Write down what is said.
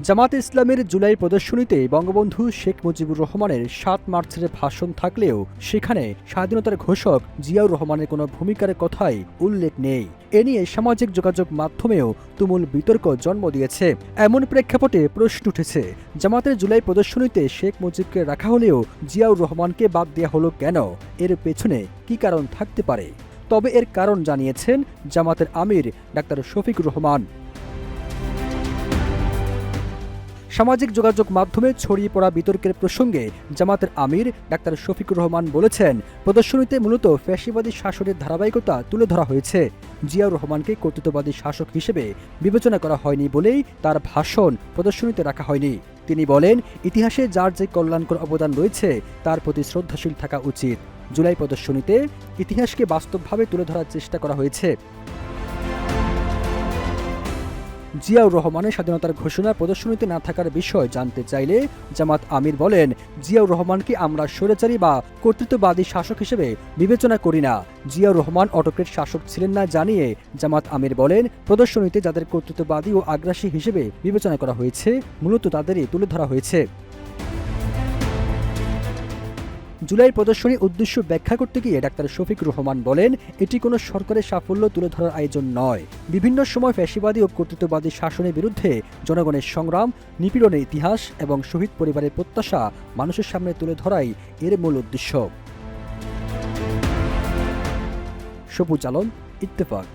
জামায়াতে ইসলামের জুলাই প্রদর্শনীতে বঙ্গবন্ধু শেখ মুজিবুর রহমানের ৭ মার্চের ভাষণ থাকলেও সেখানে স্বাধীনতার ঘোষক জিয়াউর রহমানের কোনো ভূমিকার কথাই উল্লেখ নেই। এ নিয়ে সামাজিক যোগাযোগ মাধ্যমেও তুমুল বিতর্ক জন্ম দিয়েছে। এমন প্রেক্ষাপটে প্রশ্ন উঠেছে, জামায়াতের জুলাই প্রদর্শনীতে শেখ মুজিবকে রাখা হলেও জিয়াউর রহমানকে বাদ দেওয়া হলো কেন? এর পেছনে কি কারণ থাকতে পারে? তবে এর কারণ জানিয়েছেন জামায়াতের আমির ডাক্তার শফিকুর রহমান। সামাজিক যোগাযোগ মাধ্যমে ছড়িয়ে পড়া বিতর্কের প্রসঙ্গে জামায়াতের আমির ডাক্তার শফিকুর রহমান বলেছেন, প্রদর্শনীতে মূলত ফ্যাসিবাদী শাসনের ধারাবাহিকতা তুলে ধরা হয়েছে। জিয়াউর রহমানকে কর্তৃত্ববাদী শাসক হিসেবে বিবেচনা করা হয়নি বলেই তার ভাষণ প্রদর্শনীতে রাখা হয়নি। তিনি বলেন, ইতিহাসে যার যে কল্যাণকর অবদান রয়েছে তার প্রতি শ্রদ্ধাশীল থাকা উচিত। জুলাই প্রদর্শনীতে ইতিহাসকে বাস্তবভাবে তুলে ধরার চেষ্টা করা হয়েছে। জিয়াউর রহমানের স্বাধীনতার ঘোষণা প্রদর্শনীতে না থাকার বিষয় জানতে চাইলে জামাত আমির বলেন, জিয়াউর রহমানকে আমরা স্বৈরাচারী বা কর্তৃত্ববাদী শাসক হিসেবে বিবেচনা করি না। জিয়াউর রহমান অটোক্রেট শাসক ছিলেন না জানিয়ে জামাত আমির বলেন, প্রদর্শনীতে যাদের কর্তৃত্ববাদী ও আগ্রাসী হিসেবে বিবেচনা করা হয়েছে মূলত তাদেরই তুলে ধরা হয়েছে। জুলাই প্রদর্শনীর উদ্দেশ্য ব্যাখ্যা করতে গিয়ে ডাক্তার শফিকুর রহমান বলেন, এটি কোনো সরকারের সাফল্য তুলে ধরার আয়োজন নয়। বিভিন্ন সময় ফ্যাসিবাদী ও কর্তৃত্ববাদী শাসনের বিরুদ্ধে জনগণের সংগ্রাম, নিপীড়নের ইতিহাস এবং শহীদ পরিবারের প্রত্যাশা মানুষের সামনে তুলে ধরাই এর মূল উদ্দেশ্য। সবুজ আলম, ইত্তেফাক।